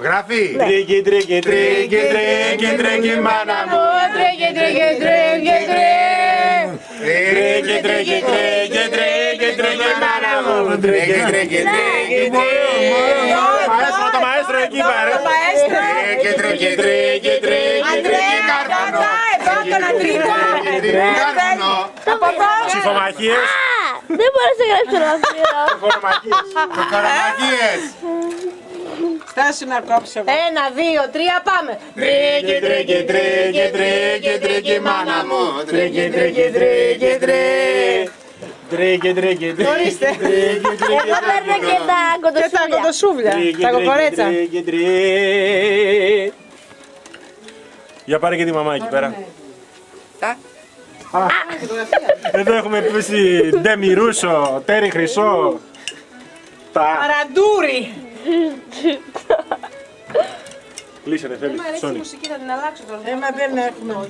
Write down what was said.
Γράφει. Τρίκι, τρίκι, τρίκι, τρίκι, τρίκι, μάνα μου. Τρίκι, τρίκι, τρίκι, Τρίκι, τρίκι, τρίκι, τρίκι, τρίκι, μάνα μου. Τρίκι, τρίκι, τρίκι, τρίκι. Το μαέστρο εκεί πάρε. Τρίκι, τρίκι, τρίκι, τρίκι, τρίκι, κάρβουνο. εδώ τον Αντρίκο. Κάρβουνο. Από εδώ. Ψηφομαχίες. Δεν μπορείς να γράψεις το γραφείο. Ψηφομαχίες. Καραμαγίες. Στάσου να κόψω. 1, 2, 3, πάμε. Τρίκι, τρίκι, τρίκι, τρίκι, τρίκι, μάνα μου. Τρίκι, τρίκι, τρίκι, τρίκι. Τρίκι, τρίκι, τρίκι. Ορίστε. Εγώ παίρνω και τα Και τα κοντοσούλια. κοντοσούβλια. Τα κοκορέτσα. Για πάρε και τη μαμά εκεί πέρα. Εδώ έχουμε πέσει ντέμι ρούσο, τέρι χρυσό. Παραντούρι. Κλείσε ρε θέλεις, Sony. Μουσική θα την αλλάξω τώρα. Δεν έχουμε.